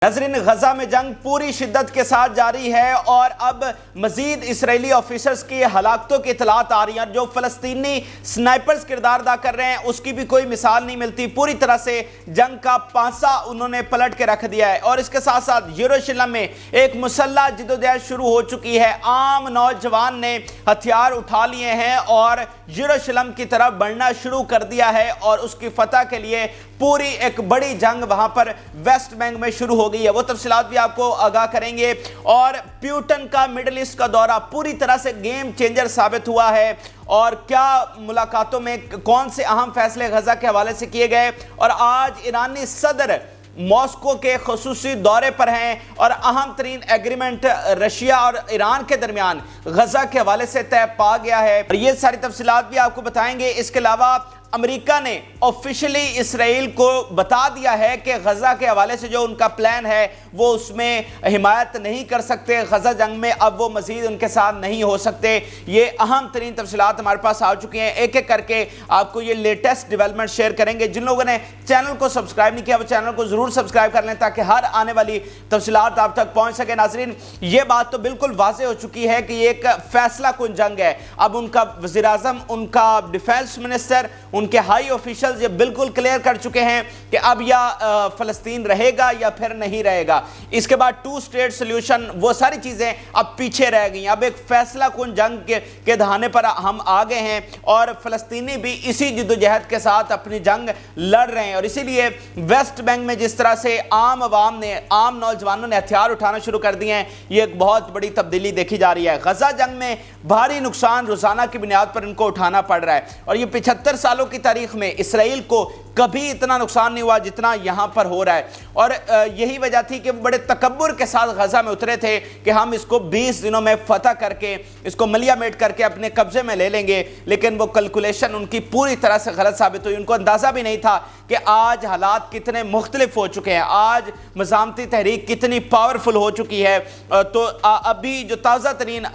नाज़रीन, गजा में जंग पूरी शिद्दत के साथ जारी है और अब मजीद इसराइली ऑफिसर्स की हलाकतों की इतलात आ रही हैं। जो फलस्तीनी स्नाइपर्स किरदार अदा कर रहे हैं उसकी भी कोई मिसाल नहीं मिलती। पूरी तरह से जंग का पांसा उन्होंने पलट के रख दिया है और इसके साथ साथ यरूशलेम में एक मुसल्लह जिद्दोजहद शुरू हो चुकी है। आम नौजवान ने हथियार उठा लिए हैं और यरूशलेम की तरफ बढ़ना शुरू कर दिया है और उसकी फतह के लिए पूरी एक बड़ी जंग वहां पर वेस्ट बैंक में शुरू हो गई है। वो तफसीलात भी आपको आगाह करेंगे। और प्यूटन का मिडिल ईस्ट का दौरा पूरी तरह से गेम चेंजर साबित हुआ है और क्या मुलाकातों में कौन से अहम फैसले गजा के हवाले से किए गए। और आज ईरानी सदर मॉस्को के खुसूसी दौरे पर हैं और अहम तरीन एग्रीमेंट रशिया और ईरान के दरमियान गजा के हवाले से तय पा गया है। और ये सारी तफसीलात भी आपको बताएंगे। इसके अलावा अमेरिका ने ऑफिशियली इसराइल को बता दिया है कि गजा के हवाले से जो उनका प्लान है वो उसमें हिमायत नहीं कर सकते। गजा जंग में अब वो मजीद उनके साथ नहीं हो सकते। ये अहम तरीन तफसीलात हमारे पास आ चुकी हैं। एक एक करके आपको ये लेटेस्ट डेवलपमेंट शेयर करेंगे। जिन लोगों ने चैनल को सब्सक्राइब नहीं किया वो चैनल को ज़रूर सब्सक्राइब कर लें ताकि हर आने वाली तफसीलात आप तक पहुँच सके। नाज़रीन, ये बात तो बिल्कुल वाज़ेह हो चुकी है कि ये एक फैसला कुन जंग है। अब उनका वज़ीर आज़म, उनका डिफेंस मिनिस्टर, उनके हाई ऑफिशियल्स ये बिल्कुल क्लियर कर चुके हैं कि अब या फलस्तीन रहेगा या फिर नहीं रहेगा। इसके बाद टू स्टेट सॉल्यूशन, वो सारी चीजें अब पीछे रह गई। अब एक फैसला कुन जंग के दहाने पर हम आ गए हैं और फलस्तीनी भी इसी जिद्दोजहद के साथ अपनी जंग लड़ रहे हैं। और इसीलिए वेस्ट बैंक में जिस तरह से आम आवाम ने, आम नौजवानों ने हथियार उठाना शुरू कर दिए हैं, ये एक बहुत बड़ी तब्दीली देखी जा रही है। गजा जंग में भारी नुकसान रोजाना की बुनियाद पर इनको उठाना पड़ रहा है और ये 75 सालों की तारीख में इसराइल को कभी इतना नुकसान नहीं हुआ जितना यहां पर हो रहा है। और यही वजह थी कि बड़े तकब्बुर के साथ गजा में उतरे थे कि हम इसको 20 दिनों में फतह करके, इसको मलियामेट करके अपने कब्जे में ले लेंगे। लेकिन वो कैलकुलेशन उनकी पूरी तरह से गलत साबित हुई। उनको अंदाजा भी नहीं था कि आज हालात कितने मुख्तलिफ हो चुके हैं, आज मज़ामती तहरीक कितनी पावरफुल हो चुकी है। तो अभी जो ताज़ा तरीन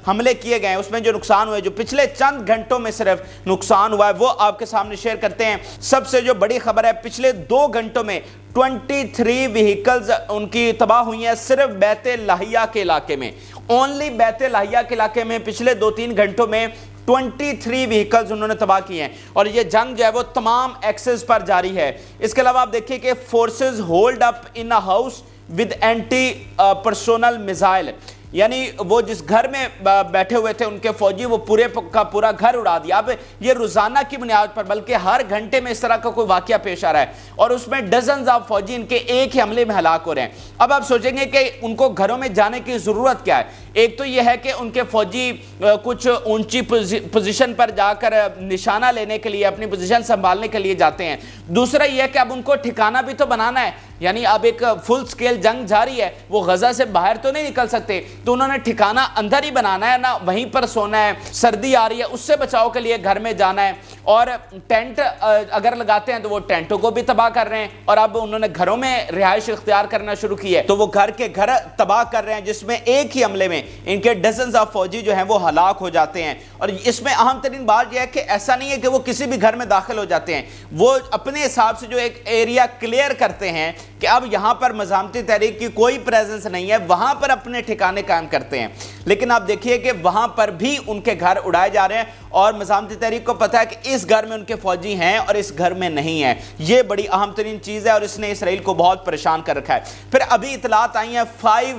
हमले किए गए हैं उसमें जो नुकसान हुए, जो पिछले चंद घंटों में सिर्फ नुकसान हुआ है, वो आपके सामने शेयर करते हैं। सबसे जो बड़ी खबर है, पिछले 2 घंटों में 23 व्हीकल्स उनकी तबाह हुई हैं सिर्फ बैते लाहिया के इलाके में। ओनली बैते लाहिया के इलाके में पिछले 2-3 घंटों में 23 व्हीकल्स उन्होंने तबाह किए हैं। और ये जंग जो है वो तमाम एक्सेस पर जारी है। इसके अलावा आप देखिए कि forces hold up in a house with anti personnel missile, यानी वो जिस घर में बैठे हुए थे उनके फौजी, वो पूरे का पूरा घर उड़ा दिया। अब ये रोजाना की बुनियाद पर बल्कि हर घंटे में इस तरह का कोई वाकया पेश आ रहा है और उसमें डजन्स ऑफ फौजी इनके एक ही हमले में हलाक हो रहे हैं। अब आप सोचेंगे कि उनको घरों में जाने की जरूरत क्या है। एक तो यह है कि उनके फौजी कुछ ऊंची पोजीशन पर जाकर निशाना लेने के लिए, अपनी पोजीशन संभालने के लिए जाते हैं। दूसरा यह है कि अब उनको ठिकाना भी तो बनाना है, यानी अब एक फुल स्केल जंग जारी है, वो गजा से बाहर तो नहीं निकल सकते, तो उन्होंने ठिकाना अंदर ही बनाना है ना, वहीं पर सोना है। सर्दी आ रही है, उससे बचाव के लिए घर में जाना है। और टेंट अगर लगाते हैं तो वो टेंटों को भी तबाह कर रहे हैं। और अब उन्होंने घरों में रिहाइश इख्तियार करना शुरू की है, तो वो घर के घर तबाह कर रहे हैं, जिसमें एक ही हमले में इनके डजन्स ऑफ फौजी जो हैं वो हलाक हो जाते हैं। और इसमें अहम तरीन बात यह है कि ऐसा नहीं है कि वो किसी भी घर में दाखिल हो जाते हैं, वो अपने हिसाब से जो एक एरिया क्लियर करते हैं कि अब यहां पर मज़ामती तहरीक की कोई प्रेजेंस नहीं है, वहां पर अपने ठिकाने कायम करते हैं। लेकिन आप देखिए कि वहां पर भी उनके घर उड़ाए जा रहे हैं और मज़ामती तहरीक को पता है कि इस घर में उनके फौजी हैं और इस घर में नहीं है। ये बड़ी अहम तरीन चीज़ है और इसने इसराइल को बहुत परेशान कर रखा है। फिर अभी इतलात आई हैं 5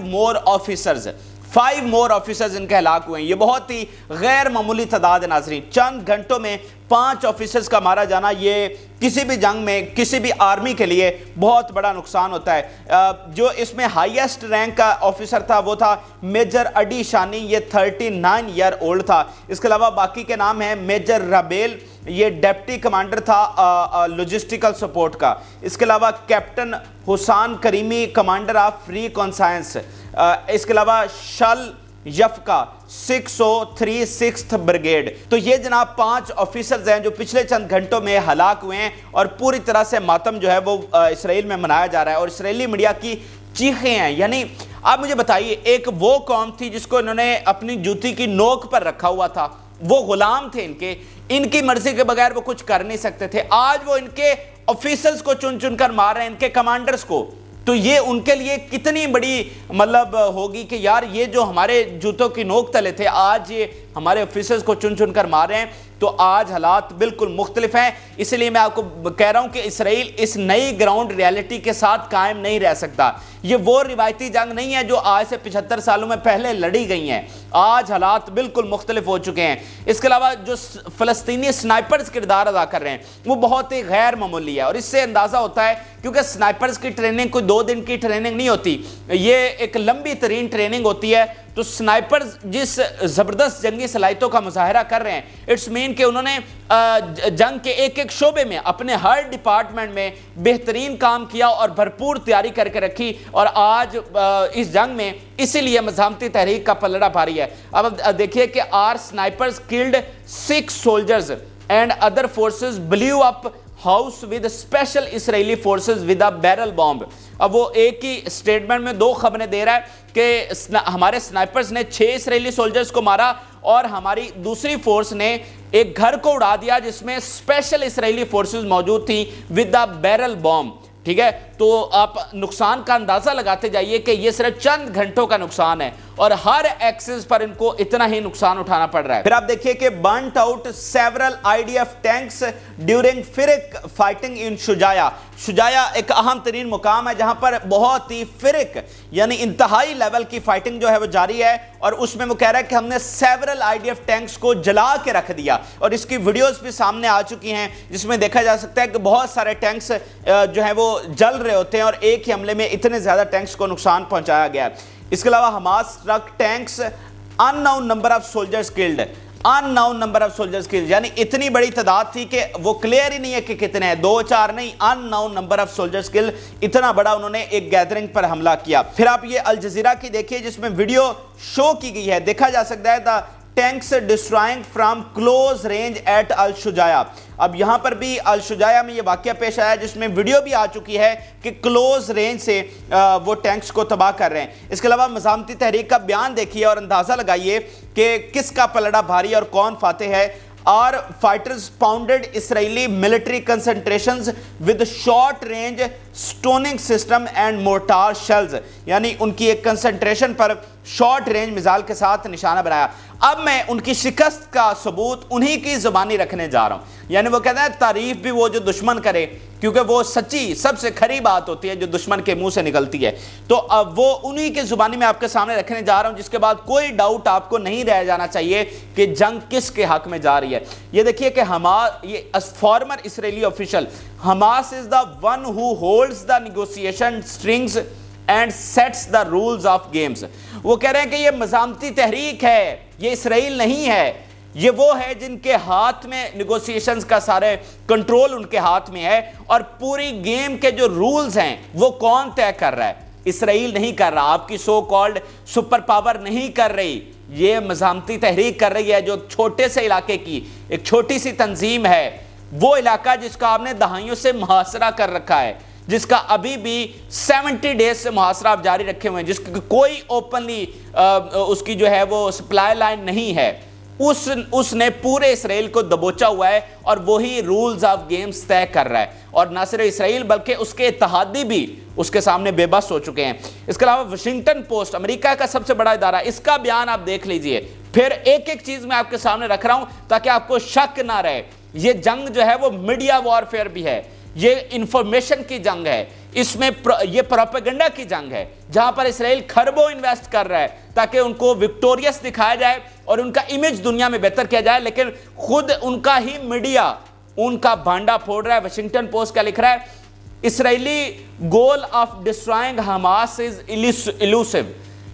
मोर ऑफिसर्स इनके हलाक हुए हैं। ये बहुत ही गैर मामूली तादाद है। नाज़रीन, चंद घंटों में 5 ऑफिसर्स का मारा जाना, ये किसी भी जंग में, किसी भी आर्मी के लिए बहुत बड़ा नुकसान होता है। जो इसमें हाईएस्ट रैंक का ऑफिसर था वो था मेजर अडी शानी, ये 39 ईयर ओल्ड था। इसके अलावा बाकी के नाम हैं मेजर रबेल, ये डेप्टी कमांडर था लॉजिस्टिकल सपोर्ट का। इसके अलावा captain Hussain creamy, commander of free conscience. इसके अलावा शल यफका 636th ब्रिगेड। तो ये जनाब 5 ऑफिसर्स हैं जो पिछले चंद घंटों में हलाक हुए हैं और पूरी तरह से मातम जो है वो इसराइल में मनाया जा रहा है और इसराइली मीडिया की चीखें हैं। यानी आप मुझे बताइए, एक वो कौम थी जिसको इन्होंने अपनी जूती की नोक पर रखा हुआ था, वो गुलाम थे इनकी मर्जी के बगैर वो कुछ कर नहीं सकते थे। आज वो इनके ऑफिसर्स को चुन चुन कर मार रहे हैं, इनके कमांडर्स को। تو یہ ان کے لیے کتنی بڑی مطلب ہوگی کہ یار یہ جو ہمارے جوتوں کی نوک تلے تھے آج یہ ہمارے آفیسرز کو چن چن کر مار رہے ہیں. تو آج حالات بالکل مختلف ہیں. اس لیے میں آپ کو کہہ رہا ہوں کہ اسرائیل اس نئی گراؤنڈ ریالٹی کے ساتھ قائم نہیں رہ سکتا. یہ وہ روایتی جنگ نہیں ہے جو آج سے 75 سالوں میں پہلے لڑی گئی ہیں. آج حالات بالکل مختلف ہو چکے ہیں. اس کے علاوہ جو فلسطینی سنائپرز کردار ادا کر رہے ہیں وہ بہت ہی غیر معمولی ہے, اور اس سے اندازہ ہوتا ہے کیونکہ سنائپرز کی ٹریننگ کوئی 2 دن کی ٹریننگ نہیں ہوتی, یہ ایک لمبی ترین ٹریننگ ہوتی ہے. تو سنائپرز جس زبردست جنگی صلاحیتوں کا مظاہرہ کر رہے ہیں, اٹس مین کہ انہوں نے جنگ کے ایک ایک شعبے میں اپنے ہر ڈپارٹمنٹ میں بہترین کام کیا اور بھرپور تیاری کر کے رکھی, اور آج اس جنگ میں اسی لیے مزاحمتی تحریک کا پلڑا بھاری ہے. اب دیکھیے کہ are snipers killed 6 soldiers and other forces blew up house with special Israeli forces with a barrel bomb. اب وہ ایک ہی سٹیٹمنٹ میں 2 خبریں دے رہا ہے کہ ہمارے سنائپرز نے 6 اسرائیلی سولجرز کو مارا اور ہماری دوسری فورس نے ایک گھر کو اڑا دیا جس میں اسپیشل اسرائیلی فورسز موجود تھیں with a barrel bomb. ٹھیک ہے, تو آپ نقصان کا اندازہ لگاتے جائیے کہ یہ صرف چند گھنٹوں کا نقصان ہے اور ہر ایکسس پر ان کو اتنا ہی نقصان اٹھانا پڑ رہا ہے. پھر آپ دیکھیے کہ burnt out several IDF tanks during فرق fighting in شجایا. شجایا ایک اہم ترین مقام ہے جہاں پر بہت ہی فرق یعنی انتہائی لیول کی فائٹنگ جو ہے وہ جاری ہے, اور اس میں وہ کہہ رہا ہے کہ ہم نے several IDF tanks کو جلا کے رکھ دیا, اور اس کی ویڈیوز بھی سامنے آ چکی ہیں جس میں دیکھا جا سکتا ہے کہ بہت سارے ٹینکس جو ہیں وہ جل رہے ہوتے ہیں اور ایک ہی حملے میں اتنے زیادہ ٹینکس کو نقصان پہنچایا گیا ہے. اس کے علاوہ Hamas truck tanks unknown number of soldiers killed, unknown number of soldiers killed, یعنی اتنی بڑی تعداد تھی کہ وہ کلیئر ہی نہیں ہے کہ کتنے ہیں, 2-4 نہیں, unknown number of soldiers killed, اتنا بڑا انہوں نے ایک گیدرنگ پر حملہ کیا. پھر آپ یہ الجزیرہ کی دیکھیے جس میں ویڈیو شو کی گئی ہے, دیکھا جا سکتا ہے the tanks destroying from close range at الشجایا. اب یہاں پر بھی الشجایا میں یہ واقعہ پیش آیا جس میں ویڈیو بھی آ چکی ہے کہ کلوز رینج سے وہ ٹینکس کو تباہ کر رہے ہیں. اس کے علاوہ مزاحمتی تحریک کا بیان دیکھیے اور اندازہ لگائیے کہ کس کا پلڑا بھاری اور کون فاتح ہے. Our fighters pounded Israeli military concentrations with short range stoning system and mortar shells, یعنی ان کی ایک کنسنٹریشن پر شارٹ رینج میزائل کے ساتھ نشانہ بنایا. اب میں ان کی شکست کا ثبوت انہی کی زبانی رکھنے جا رہا ہوں. یعنی وہ کہتے ہیں تعریف بھی وہ جو دشمن کرے, کیونکہ وہ سچی سب سے کھری بات ہوتی ہے جو دشمن کے منہ سے نکلتی ہے. تو اب وہ انہی کی زبانی میں آپ کے سامنے رکھنے جا رہا ہوں جس کے بعد کوئی ڈاؤٹ آپ کو نہیں رہ جانا چاہیے کہ جنگ کس کے حق میں جا رہی ہے. یہ دیکھیے کہ یہ former Israeli official, Hamas is the one who holds the negotiation strings and sets the rules of games. وہ کہہ رہے ہیں کہ یہ مزاحمتی تحریک ہے, یہ اسرائیل نہیں ہے, یہ وہ ہے جن کے ہاتھ میں نیگوسیشنز کا سارے کنٹرول ان کے ہاتھ میں ہے, اور پوری گیم کے جو رولز ہیں وہ کون طے کر رہا ہے؟ اسرائیل نہیں کر رہا, آپ کی سو کالڈ سپر پاور نہیں کر رہی, یہ مزاحمتی تحریک کر رہی ہے جو چھوٹے سے علاقے کی ایک چھوٹی سی تنظیم ہے, وہ علاقہ جس کا آپ نے دہائیوں سے محاصرہ کر رکھا ہے, جس کا ابھی بھی 70 ڈیز سے محاصرہ آپ جاری رکھے ہوئے ہیں, جس کی کوئی اوپنلی اس کی جو ہے وہ سپلائی لائن نہیں ہے, اس نے پورے اسرائیل کو دبوچا ہوا ہے اور وہی رولز آف گیمز طے کر رہا ہے. اور نہ صرف اسرائیل بلکہ اس کے اتحادی بھی اس کے سامنے بے بس ہو چکے ہیں. اس کے علاوہ واشنگٹن پوسٹ, امریکہ کا سب سے بڑا ادارہ, اس کا بیان آپ دیکھ لیجئے. پھر ایک ایک چیز میں آپ کے سامنے رکھ رہا ہوں تاکہ آپ کو شک نہ رہے. یہ جنگ جو ہے وہ میڈیا وارفیئر بھی ہے, یہ انفارمیشن کی جنگ ہے, اس میں یہ پروپیگنڈا کی جنگ ہے جہاں پر اسرائیل کھربوں انویسٹ کر رہا ہے تاکہ ان کو وکٹوریس دکھایا جائے اور ان کا امیج دنیا میں بہتر کیا جائے, لیکن خود ان کا ہی میڈیا ان کا بھانڈا پھوڑ رہا ہے. واشنگٹن پوسٹ کیا لکھ رہا ہے؟ اسرائیلی گول آف ڈسٹرائنگ حماس از ایلوسیو,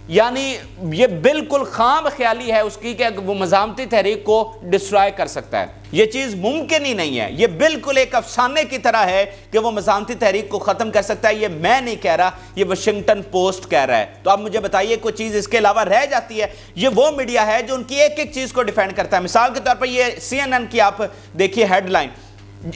یعنی یہ بالکل خام خیالی ہے اس کی کہ وہ مزاحمتی تحریک کو ڈسٹرائے کر سکتا ہے. یہ چیز ممکن ہی نہیں ہے, یہ بالکل ایک افسانے کی طرح ہے کہ وہ مزاحمتی تحریک کو ختم کر سکتا ہے. یہ میں نہیں کہہ رہا, یہ واشنگٹن پوسٹ کہہ رہا ہے. تو آپ مجھے بتائیے کوئی چیز اس کے علاوہ رہ جاتی ہے؟ یہ وہ میڈیا ہے جو ان کی ایک ایک چیز کو ڈیفینڈ کرتا ہے. مثال کے طور پر یہ CNN کی آپ دیکھیے ہیڈ لائن,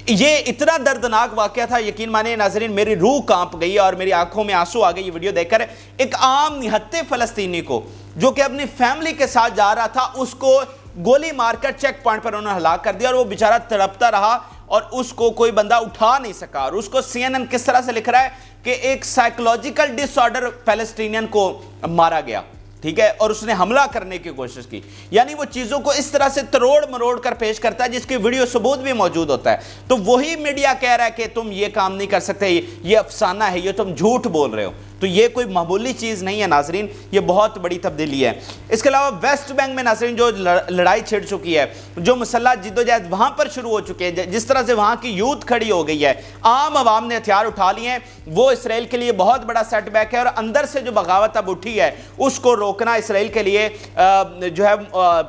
یہ اتنا دردناک واقعہ تھا, یقین مانیں ناظرین میری روح کانپ گئی اور میری آنکھوں میں آنسو آ گئے یہ ویڈیو دیکھ کر. ایک عام نہتے فلسطینی کو جو کہ اپنی فیملی کے ساتھ جا رہا تھا, اس کو گولی مار کر چیک پوائنٹ پر انہوں نے ہلاک کر دیا اور وہ بیچارہ تڑپتا رہا اور اس کو کوई बंदा उठा नहीं सका। और उसको CNN किस तरह से लिख रहा है कि एक साइकोलॉजिकल डिसऑर्डर पैलेस्टीनियन को मारा गया, ठीक है, और उसने हमला करने की कोशिश की। यानी वो चीज़ों को इस तरह से तरोड़ मरोड़ कर पेश करता है जिसकी वीडियो सबूत भी मौजूद होता है। तो वही मीडिया कह रहा है कि तुम ये काम नहीं कर सकते, ये अफसाना है, ये तुम झूठ बोल रहे हो। तो ये कोई मामूली चीज़ नहीं है नाजरीन, ये बहुत बड़ी तब्दीली है। इसके अलावा वेस्ट बैंक में नाजरीन जो लड़ाई छिड़ चुकी है, जो मुसल्लह जिद्दोजहद वहाँ पर शुरू हो चुके हैं, जिस तरह से वहाँ की यूथ खड़ी हो गई है, आम आवाम ने हथियार उठा लिए हैं, वो इसराइल के लिए बहुत बड़ा सेटबैक है। और अंदर से जो बगावत अब उठी है उसको रोकना इसराइल के लिए जो है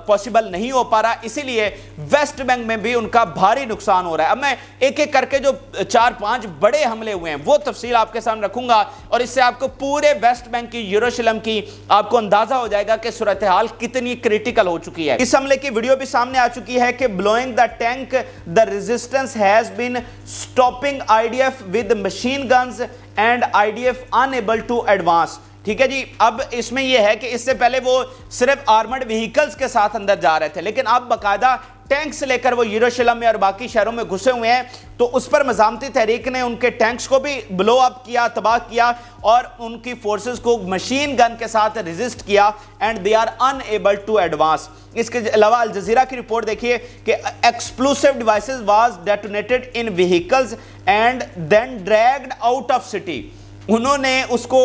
पॉसिबल नहीं हो पा रहा। इसीलिए वेस्ट बैंक में भी उनका भारी नुकसान हो रहा है। अब मैं एक एक करके जो 4-5 बड़े हमले हुए हैं वो तफसील आपके सामने रखूंगा और इससे आपको पूरे वेस्ट बैंक की, यरूशलेम की आपको अंदाजा हो जाएगा कि सूरत हाल कितनी क्रिटिकल हो चुकी है। इस हमले की वीडियो भी सामने आ चुकी है कि blowing the tank the resistance has been stopping IDF with machine guns and IDF unable to advance. ठीक है जी। अब इसमें यह है कि इससे पहले वो सिर्फ आर्मर्ड व्हीकल्स के साथ अंदर जा रहे थे, लेकिन अब बाकायदा टैंक्स लेकर वो यरूशलेम में और बाकी शहरों में घुसे हुए हैं। तो उस पर मज़ामती तहरीक ने उनके टैंक्स को भी ब्लो अप किया, तबाह किया और उनकी फोर्सेस को मशीन गन के साथ रेजिस्ट किया and they are unable to advance. इसके अलावा अल जज़ीरा की रिपोर्ट देखिए कि explosive devices was detonated in vehicles and then dragged out of city. उन्होंने उसको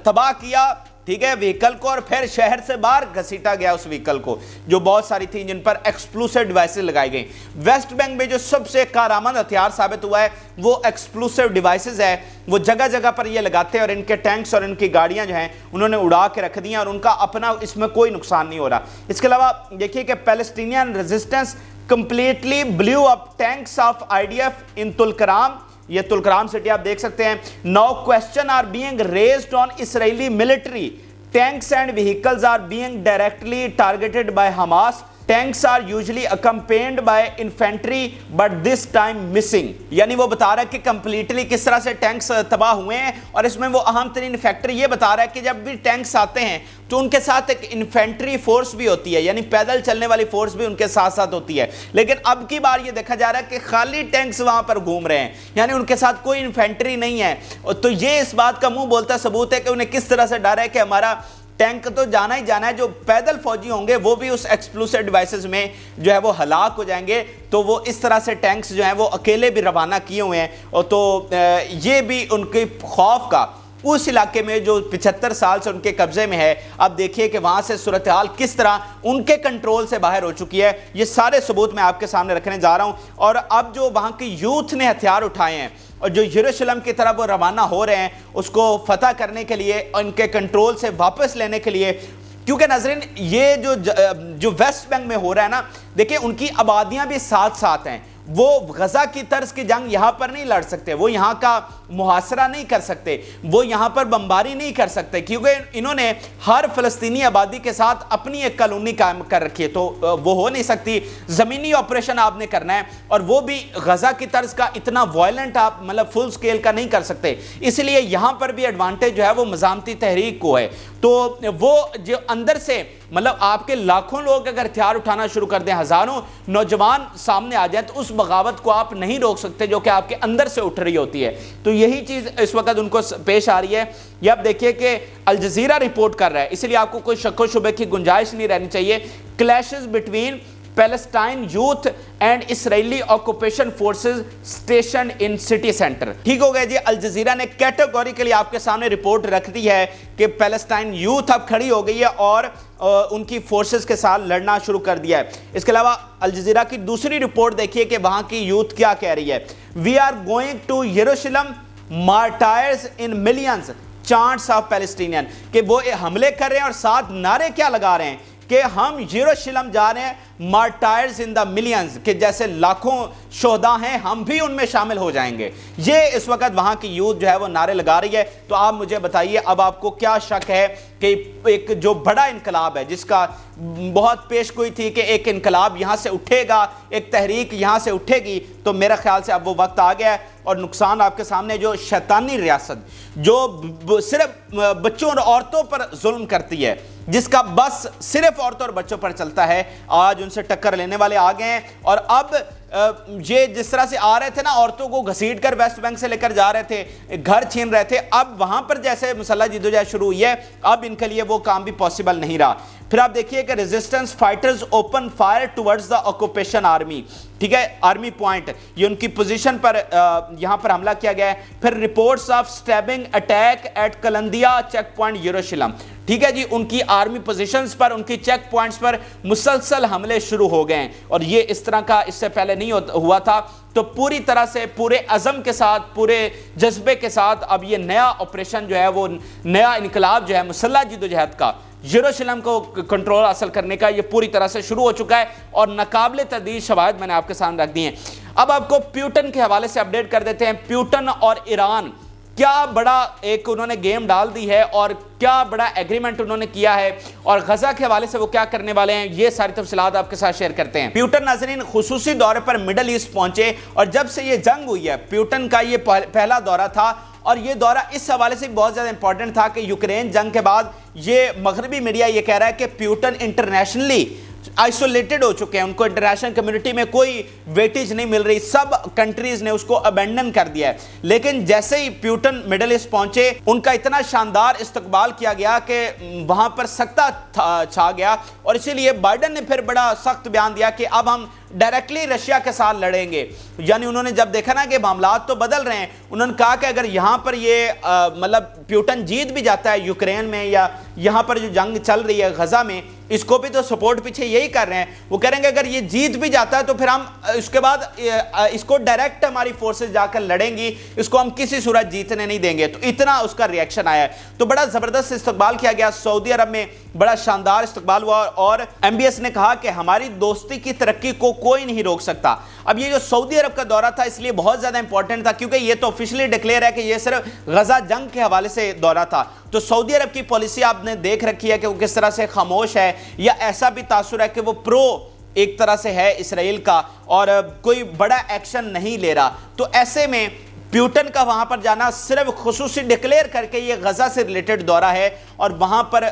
तबाह किया, ठीक है, व्हीकल को, और फिर शहर से बाहर घसीटा गया उस व्हीकल को, जो बहुत सारी थी जिन पर एक्सप्लोसिव डिवाइसेस लगाई गई। वेस्ट बैंक में जो सबसे कारआमद हथियार साबित हुआ है वो एक्सप्लोसिव डिवाइसेस है। वो जगह जगह पर ये लगाते हैं और इनके टैंक्स और इनकी गाड़ियां जो हैं उन्होंने उड़ा के रख दी हैं और उनका अपना इसमें कोई नुकसान नहीं हो रहा। इसके अलावा देखिए कि Palestinian resistance completely blew up tanks of IDF in Tulkarm. ये तुलकराम सिटी आप देख सकते हैं। Now question are being raised on Israeli military tanks and vehicles are being directly targeted by Hamas. Tanks are usually accompanied by infantry but this time missing. यानी वो बता रहा है कि कंप्लीटली किस तरह से टैंक्स तबाह हुए हैं और इसमें वो अहम तरीन फैक्टर ये बता रहा है कि जब भी टैंक्स आते हैं तो उनके साथ एक इन्फेंट्री फोर्स भी होती है, यानी पैदल चलने वाली फोर्स भी उनके साथ साथ होती है। लेकिन अब की बार ये देखा जा रहा है कि खाली टैंक्स वहां पर घूम रहे हैं, यानी उनके साथ कोई इन्फेंट्री नहीं है। तो ये इस बात का मुंह बोलता सबूत है कि उन्हें किस तरह से डर है कि हमारा टैंक तो जाना ही जाना है। जो पैदल फौजी होंगे वो भी उस एक्सप्लोसिव डिवाइसेस में जो है वो हलाक हो जाएंगे। तो वो इस तरह से टैंक्स जो हैं वो अकेले भी रवाना किए हुए हैं। और तो ये भी उनके खौफ का उस इलाके में जो 75 साल से उनके कब्जे में है, अब देखिए कि वहां से सूरत हाल किस तरह उनके कंट्रोल से बाहर हो चुकी है। ये सारे सबूत मैं आपके सामने रखने जा रहा हूं। और अब जो वहां की यूथ ने हथियार उठाए हैं और जो यरूशलेम की तरफ वो रवाना हो रहे हैं उसको फतह करने के लिए, उनके कंट्रोल से वापस लेने के लिए, क्योंकि नाज़रीन ये जो वेस्ट बैंक में हो रहा है ना, देखिए उनकी आबादियां भी साथ साथ हैं। वो गजा की तर्ज की जंग यहां पर नहीं लड़ सकते, वो यहां का मुहासरा नहीं कर सकते, वो यहां पर बमबारी नहीं कर सकते, क्योंकि इन्होंने हर फलस्तीनी आबादी के साथ अपनी एक कॉलोनी कायम कर रखी है। तो वो हो नहीं सकती। ज़मीनी ऑपरेशन आपने करना है और वो भी गजा की तर्ज का इतना वायलेंट आप मतलब फुल स्केल का नहीं कर सकते। इसलिए यहां पर भी एडवांटेज जो है वो मज़ामती तहरीक को है। तो वो जो अंदर से मतलब आपके लाखों लोग अगर हथियार उठाना शुरू कर दें, हजारों नौजवान सामने आ जाए, तो उस बगावत को आप नहीं रोक सकते जो कि आपके अंदर से उठ रही होती है। तो यही चीज इस वक्त उनको पेश आ रही है। ये आप देखिए कि अल जज़ीरा रिपोर्ट कर रहा है, इसलिए आपको कोई शक शुबे की गुंजाइश नहीं रहनी चाहिए। Clashes between Palestine youth and Israeli occupation forces station in city centre. ठीक हो गया जी। अल जज़ीरा ने कैटेगोरिकली आपके सामने रिपोर्ट रख दी है कि पैलेस्टाइन यूथ अब खड़ी हो गई है और उनकी फोर्सेस के साथ लड़ना शुरू कर दिया है। इसके अलावा अल जज़ीरा की दूसरी रिपोर्ट देखिए कि वहां की यूथ क्या कह रही है। वी आर गोइंग टू यरूशलेम martyrs in millions chants of Palestinian, कि वो हमले कर रहे हैं और साथ नारे क्या लगा रहे हैं कि हम यरूशलेम जा रहे हैं, मार्टायर्स इन द मिलियंस, कि जैसे लाखों शोहदा हैं हम भी उनमें शामिल हो जाएंगे। ये इस वक्त वहां की यूथ जो है वो नारे लगा रही है। तो आप मुझे बताइए अब आपको क्या शक है कि एक जो बड़ा इनकलाब है जिसका बहुत पेशगोई थी कि एक इनकलाब यहां से उठेगा, एक तहरीक यहां से उठेगी, तो मेरा ख्याल से अब वो वक्त आ गया है। और नुकसान आपके सामने, जो शैतानी रियासत जो सिर्फ बच्चों और औरतों पर जुल्म करती है, जिसका बस सिर्फ औरतों और बच्चों पर चलता है, आज उनसे टक्कर लेने वाले आ गए हैं। और अब یہ جس طرح سے آ رہے تھے نا عورتوں کو گھسیٹ کر ویسٹ بینک سے لے کر جا رہے تھے, گھر چھین رہے تھے, اب وہاں پر جیسے مسلح جدوجہد شروع ہوئی ہے اب ان کے لیے وہ کام بھی پاسبل نہیں رہا. پھر آپ دیکھیے کہ resistance fighters open fire towards the occupation army, ٹھیک ہے, آرمی پوائنٹ, یہ ان کی پوزیشن پر یہاں پر حملہ کیا گیا ہے. پھر reports of stabbing attack at Qalandia check point Jerusalem, ٹھیک ہے جی, ان کی آرمی پوزیشنز پر, ان کی چیک پوائنٹس پر مسلسل حملے شروع ہو گئے ہیں, اور یہ اس طرح کا اس سے پہلے نہیں ہوا تھا. تو پوری طرح سے پورے عزم کے ساتھ, پورے جذبے کے ساتھ اب یہ نیا آپریشن جو ہے, وہ نیا انقلاب جو ہے مسلح جدوجہد کا, یروشلم کو کنٹرول حاصل کرنے کا, یہ پوری طرح سے شروع ہو چکا ہے, اور ناقابل تردید شواہد میں نے آپ کے سامنے رکھ دی ہیں. اب آپ کو پیوٹن کے حوالے سے اپڈیٹ کر دیتے ہیں. پیوٹن اور ایران کیا بڑا ایک انہوں نے گیم ڈال دی ہے, اور کیا بڑا ایگریمنٹ انہوں نے کیا ہے, اور غزہ کے حوالے سے وہ کیا کرنے والے ہیں, یہ ساری تفصیلات آپ کے ساتھ شیئر کرتے ہیں. پیوٹن ناظرین خصوصی دورے پر مڈل ایسٹ پہنچے, اور جب سے یہ جنگ ہوئی ہے پیوٹن کا یہ پہلا دورہ تھا, اور یہ دورہ اس حوالے سے بہت زیادہ امپورٹنٹ تھا کہ یوکرین جنگ کے بعد یہ مغربی میڈیا یہ کہہ رہا ہے کہ پیوٹن انٹرنیشنلی آئسولیٹڈ ہو چکے ہیں, ان کو انٹرنیشنل کمیونٹی میں کوئی ویٹیج نہیں مل رہی, سب کنٹریز نے اس کو ابینڈن کر دیا ہے. لیکن جیسے ہی پیوٹن مڈل ایسٹ پہنچے ان کا اتنا شاندار استقبال کیا گیا کہ وہاں پر سکتہ چھا گیا, اور اسی لیے بائیڈن نے پھر بڑا سخت بیان دیا کہ اب ہم ڈائریکٹلی رشیا کے ساتھ لڑیں گے. یعنی انہوں نے جب دیکھا نا کہ معاملات تو بدل رہے ہیں, انہوں نے کہا کہ اگر یہاں پر یہ مطلب پیوٹن جیت بھی جاتا ہے یوکرین میں, یا یہاں پر جو جنگ چل رہی ہے غزہ میں, اس کو بھی تو سپورٹ پیچھے یہی کر رہے ہیں, وہ کہہ رہے ہیں کہ اگر یہ جیت بھی جاتا ہے تو پھر ہم اس کے بعد اس کو ڈائریکٹ ہماری فورسز جا کر لڑیں گی, اس کو ہم کسی صورت جیتنے نہیں دیں گے. تو اتنا اس کا ریئیکشن آیا ہے, تو بڑا زبردست استقبال کیا گیا. سعودی عرب میں بڑا شاندار استقبال ہوا, اور ایم بی ایس نے کہا کہ ہماری دوستی کی ترقی کو کوئی نہیں روک سکتا. اب یہ جو سعودی عرب کا دورہ تھا اس لیے بہت زیادہ امپورٹنٹ تھا, کیونکہ یہ تو آفیشلی ڈکلیئر ہے کہ یہ صرف غزہ جنگ کے حوالے سے دورہ تھا. تو سعودی عرب کی پالیسی آپ نے دیکھ رکھی ہے کہ وہ کس طرح سے خاموش ہے, یا ایسا بھی تاثر ہے کہ وہ پرو ایک طرح سے ہے اسرائیل کا, اور کوئی بڑا ایکشن نہیں لے رہا. تو ایسے میں پیوٹن کا وہاں پر جانا صرف خصوصی ڈکلیئر کر کے یہ غزہ سے ریلیٹڈ دورہ ہے, اور وہاں پر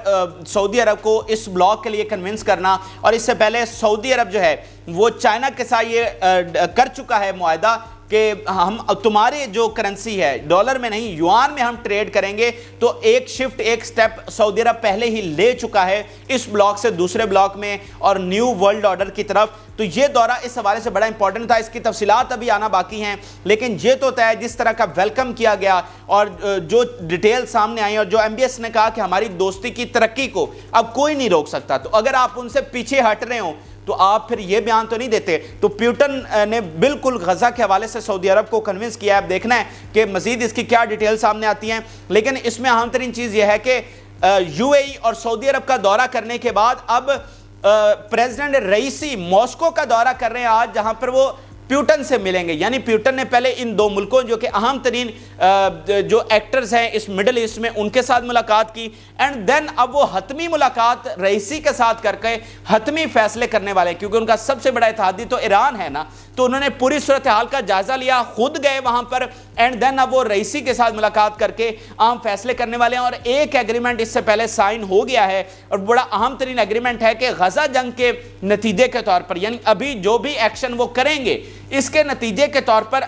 سعودی عرب کو اس بلاک کے لیے کنونس کرنا. اور اس سے پہلے سعودی عرب جو ہے وہ چائنا کے ساتھ یہ کر چکا ہے معاہدہ کہ ہم تمہاری جو کرنسی ہے ڈالر میں نہیں یوان میں ہم ٹریڈ کریں گے. تو ایک شفٹ, ایک سٹیپ سعودی عرب پہلے ہی لے چکا ہے اس بلاک سے دوسرے بلاک میں اور نیو ورلڈ آرڈر کی طرف. تو یہ دورہ اس حوالے سے بڑا امپورٹنٹ تھا. اس کی تفصیلات ابھی آنا باقی ہیں, لیکن یہ تو طے ہے جس طرح کا ویلکم کیا گیا اور جو ڈیٹیل سامنے آئی, اور جو ایم بی ایس نے کہا کہ ہماری دوستی کی ترقی کو اب کوئی نہیں روک سکتا. تو اگر آپ ان سے پیچھے ہٹ رہے ہوں تو آپ پھر یہ بیان تو نہیں دیتے. تو پیوٹن نے بالکل غزہ کے حوالے سے سعودی عرب کو کنونس کیا ہے. اب دیکھنا ہے کہ مزید اس کی کیا ڈیٹیل سامنے آتی ہیں, لیکن اس میں اہم ترین چیز یہ ہے کہ یو اے ای اور سعودی عرب کا دورہ کرنے کے بعد اب پریزیڈنٹ رئیسی ماسکو کا دورہ کر رہے ہیں آج, جہاں پر وہ پیوٹن سے ملیں گے. یعنی پیوٹن نے پہلے ان دو ملکوں جو کہ اہم ترین جو ایکٹرز ہیں اس مڈل ایسٹ میں ان کے ساتھ ملاقات کی, اینڈ دین اب وہ حتمی ملاقات رئیسی کے ساتھ کر کے حتمی فیصلے کرنے والے ہیں, کیونکہ ان کا سب سے بڑا اتحادی تو ایران ہے نا. تو انہوں نے پوری صورتحال کا جائزہ لیا, خود گئے وہاں پر, اینڈ دین اب وہ رئیسی کے ساتھ ملاقات کر کے عام فیصلے کرنے والے ہیں. اور ایک ایگریمنٹ اس سے پہلے سائن ہو گیا ہے, اور بڑا اہم ترین ایگریمنٹ ہے کہ غزہ جنگ کے نتیجے کے طور پر, یعنی ابھی جو بھی ایکشن وہ کریں گے اس کے نتیجے کے طور پر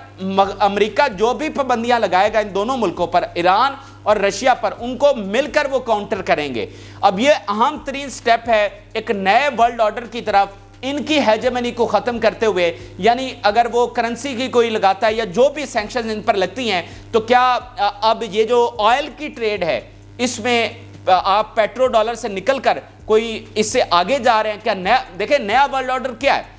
امریکہ جو بھی پابندیاں لگائے گا ان دونوں ملکوں پر, ایران اور رشیا پر, ان کو مل کر وہ کاؤنٹر کریں گے. اب یہ اہم ترین سٹیپ ہے ایک نئے ورلڈ آرڈر کی طرف, ان کی ہیجمنی کو ختم کرتے ہوئے. یعنی اگر وہ کرنسی کی کوئی لگاتا ہے یا جو بھی سینکشنز ان پر لگتی ہیں, تو کیا اب یہ جو آئل کی ٹریڈ ہے اس میں آپ پیٹرو ڈالر سے نکل کر کوئی اس سے آگے جا رہے ہیں کیا؟ نیا دیکھیں نیا ورلڈ آرڈر کیا ہے,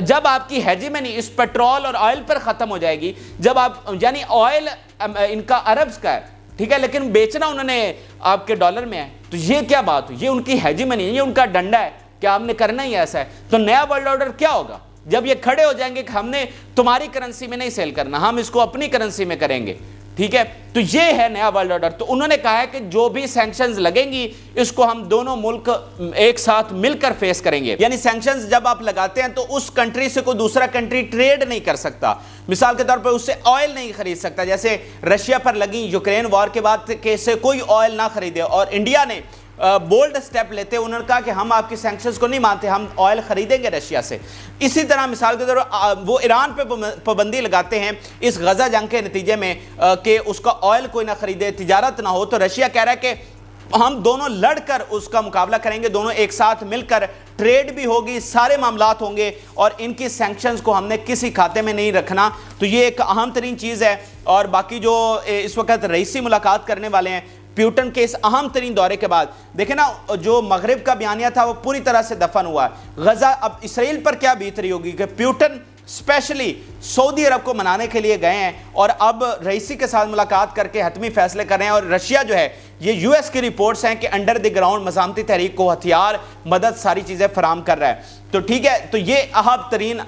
جب آپ کی ہیجمنی اس پیٹرول اور آئل پر ختم ہو جائے گی, جب آپ یعنی آئل ان کا عربز کا ہے, ٹھیک ہے, لیکن بیچنا انہوں نے آپ کے ڈالر میں ہے, تو یہ کیا بات ہوئی؟ یہ ان کی ہیجمنی ہے, یہ ان کا ڈنڈا ہے کہ آپ نے کرنا ہی ایسا ہے. تو نیا ورلڈ آرڈر کیا ہوگا جب یہ کھڑے ہو جائیں گے کہ ہم نے تمہاری کرنسی میں نہیں سیل کرنا, ہم اس کو اپنی کرنسی میں کریں گے, ٹھیک ہے. تو یہ ہے نیا ورلڈ آرڈر. تو انہوں نے کہا ہے کہ جو بھی سینکشنز لگیں گی اس کو ہم دونوں ملک ایک ساتھ مل کر فیس کریں گے. یعنی سینکشنز جب آپ لگاتے ہیں تو اس کنٹری سے کوئی دوسرا کنٹری ٹریڈ نہیں کر سکتا. مثال کے طور پر اس سے آئل نہیں خرید سکتا, جیسے رشیا پر لگی یوکرین وار کے بعد کہ اس سے کوئی آئل نہ خریدے, اور انڈیا نے बोल्ड स्टेप लेते, उन्होंने कहा कि हम आपकी सैंक्शंस को नहीं मानते, हम ऑयल खरीदेंगे रशिया से। इसी तरह मिसाल के तौर पर वो ईरान पे पाबंदी लगाते हैं इस गजा जंग के नतीजे में कि उसका ऑयल कोई ना खरीदे, तिजारत ना हो, तो रशिया कह रहा है कि हम दोनों लड़कर उसका मुकाबला करेंगे, दोनों एक साथ मिलकर ट्रेड भी होगी, सारे मामलात होंगे और इनकी सैंक्शंस को हमने किसी खाते में नहीं रखना। तो ये एक अहम तरीन चीज़ है। और बाकी जो इस वक्त रईसी मुलाकात करने वाले हैं प्यूटन के इस अहम तरीन दौरे के बाद, देखें ना, जो मगरिब का बयानिया था वो पूरी तरह से दफन हुआ है। गजा अब इसराइल पर क्या बीत रही होगी कि प्यूटन स्पेशली सऊदी अरब को मनाने के लिए गए हैं और अब रईसी के साथ मुलाकात करके हतमी फैसले कर रहे हैं। और रशिया जो है, ये यूएस की रिपोर्ट्स हैं कि अंडर द ग्राउंड मज़ामती तहरीक को हथियार, मदद, सारी चीज़ें फराम कर रहा है। तो ठीक है, तो ये अहम तरीन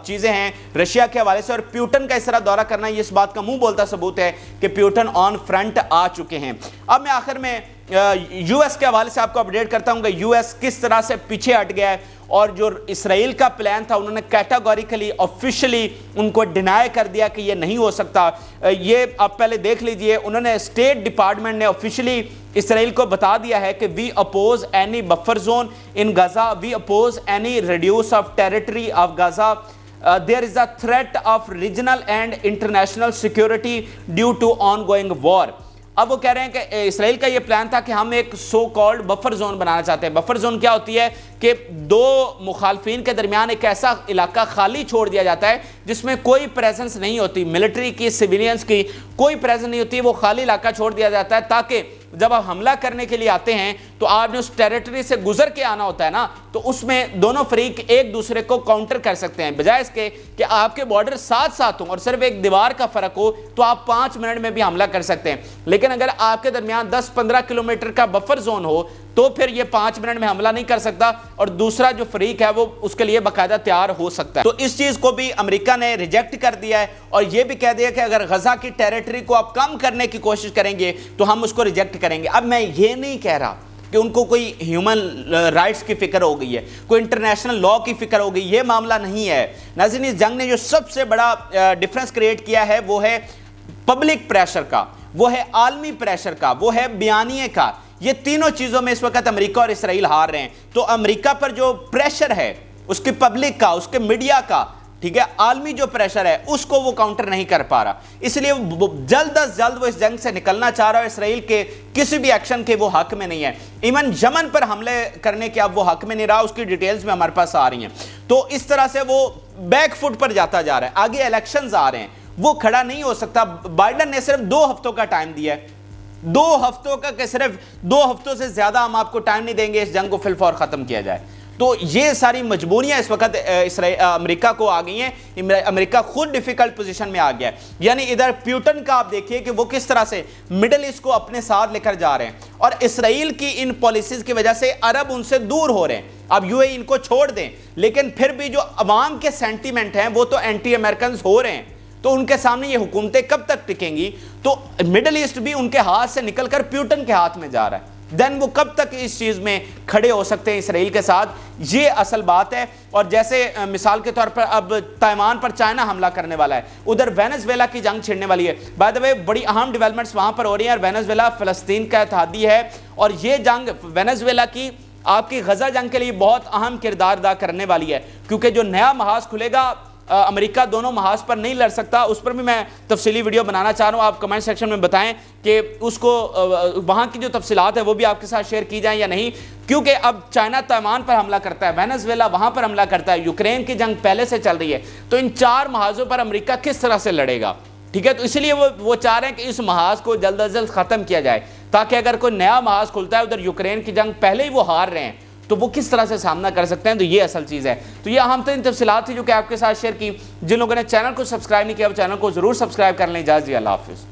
चीज़ें हैं रशिया के हवाले से। और प्यूटन का इस तरह दौरा करना ये इस बात का मुंह बोलता सबूत है कि प्यूटन ऑन फ्रंट आ चुके हैं। अब मैं आखिर में यूएस के हवाले से आपको अपडेट करता हूँ कि यूएस किस तरह से पीछे हट गया है और जो इसराइल का प्लान था उन्होंने कैटेगोरिकली ऑफिशियली उनको डिनाई कर दिया कि ये नहीं हो सकता। ये आप पहले देख लीजिए, उन्होंने स्टेट डिपार्टमेंट ने ऑफिशियली इसराइल को बता दिया है कि we oppose any buffer zone in Gaza, we oppose any reduce of territory of Gaza, there is a threat of regional and international security due to ongoing war. अब वो कह रहे हैं कि इसराइल का ये प्लान था कि हम एक सो कॉल्ड बफर जोन बनाना चाहते हैं। बफर जोन क्या होती है कि दो मुखालफिन के दरमियान एक ऐसा इलाका खाली छोड़ दिया जाता है जिसमें कोई प्रेजेंस नहीं होती, मिलिट्री की, सिविलियंस की कोई प्रेजेंस नहीं होती, वो खाली इलाका छोड़ दिया जाता है ताकि जब आप हमला करने के लिए आते हैं तो आपने उस टेरिटरी से गुजर के आना होता है ना, तो उसमें दोनों फरीक एक दूसरे को काउंटर कर सकते हैं, बजाय इसके कि आपके बॉर्डर साथ साथ हों और सिर्फ एक दीवार का फर्क हो तो आप 5 मिनट में भी हमला कर सकते हैं। लेकिन अगर आपके दरमियान 10-15 किलोमीटर का बफर जोन हो तो फिर ये 5 मिनट में हमला नहीं कर सकता और दूसरा जो फरीक है वो उसके लिए बाकायदा तैयार हो सकता है। तो इस चीज को भी अमेरिका ने रिजेक्ट कर दिया है और ये भी कह दिया कि अगर गजा की टेरिटरी को आप कम करने की कोशिश करेंगे तो हम उसको रिजेक्ट करेंगे। अब मैं ये नहीं कह रहा कि उनको कोई ह्यूमन राइट्स की फिक्र हो गई है, कोई इंटरनेशनल लॉ की फिक्र हो गई, ये मामला नहीं है। नाज़रीन, इस जंग ने जो सबसे बड़ा डिफरेंस क्रिएट किया है वो है पब्लिक प्रेशर का, वो है आलमी प्रेशर का, वो है बयानिए का। ये तीनों चीजों में इस वक्त अमेरिका और इसराइल हार रहे हैं। तो अमेरिका पर जो प्रेशर है उसकी पब्लिक का, उसके मीडिया का, ठीक है, आलमी जो प्रेशर है उसको वो काउंटर नहीं कर पा रहा, इसलिए जल्द अज जल्द वो इस जंग से निकलना चाह रहा है। इसराइल के किसी भी एक्शन के वो हक में नहीं है, इवन यमन पर हमले करने के अब वो हक में नहीं रहा, उसकी डिटेल्स में हमारे पास आ रही हैं। तो इस तरह से वो बैक फुट पर जाता जा रहा है। आगे इलेक्शंस आ रहे हैं, वो खड़ा नहीं हो सकता। बाइडन ने सिर्फ 2 हफ्तों का टाइम दिया है, 2 हफ्तों का, कि सिर्फ 2 हफ्तों से ज्यादा हम आपको टाइम नहीं देंगे इस जंग को फिलफौर खत्म किया जाए। तो ये सारी मजबूरियां इस वक्त अमेरिका को आ गई हैं। अमेरिका खुद डिफिकल्ट पोजीशन में आ गया है। यानी इधर प्यूटन का आप देखिए कि वो किस तरह से मिडिल ईस्ट को अपने साथ लेकर जा रहे हैं और इसराइल की इन पॉलिसीज की वजह से अरब उनसे दूर हो रहे हैं। अब यूएई इनको छोड़ दें, लेकिन फिर भी जो अवाम के सेंटीमेंट हैं वो तो एंटी अमेरिकन हो रहे हैं, तो उनके सामने ये हुकूमतें कब तक टिकेंगी? तो मिडिल ईस्ट भी उनके हाथ से निकलकर प्यूटन के हाथ में जा रहा है। देन वो कब तक इस चीज में खड़े हो सकते हैं इसराइल के साथ? ये असल बात है। और जैसे मिसाल के तौर पर अब ताइवान पर चाइना हमला करने वाला है, उधर वेनेजुएला की जंग छिड़ने वाली है। बाय द वे बड़ी अहम डेवलपमेंट्स वहां पर हो रही हैं और वेनेजुएला फिलिस्तीन का इत्तेहादी है और ये जंग वेनेजुएला की आपकी गजा जंग के लिए बहुत अहम किरदार अदा करने वाली है, क्योंकि जो नया महाज खुलेगा अमेरिका दोनों महाज पर नहीं लड़ सकता। उस पर भी मैं तफसीली वीडियो बनाना चाह रहा हूँ, आप कमेंट सेक्शन में बताएं कि उसको वहाँ की जो तफसीलात है वो भी आपके साथ शेयर की जाएं या नहीं, क्योंकि अब चाइना ताइवान पर हमला करता है, वेनेजुएला वहाँ पर हमला करता है, यूक्रेन की जंग पहले से चल रही है। तो इन 4 महाजों पर अमेरिका किस तरह से लड़ेगा? ठीक है, तो इसलिए वो चाह रहे हैं कि इस महाज को जल्द अज जल्द ख़त्म किया जाए, ताकि अगर कोई नया महाज खुलता है, उधर यूक्रेन की जंग पहले ही वो हार रहे हैं, तो वो किस तरह से सामना कर सकते हैं। तो ये असल चीज़ है। तो ये अहम तरीन तफसीलात थी जो कि आपके साथ शेयर की। जिन लोगों ने चैनल को सब्सक्राइब नहीं किया वो चैनल को जरूर सब्सक्राइब कर लें। इजाज़त, अल्लाह हाफिज़।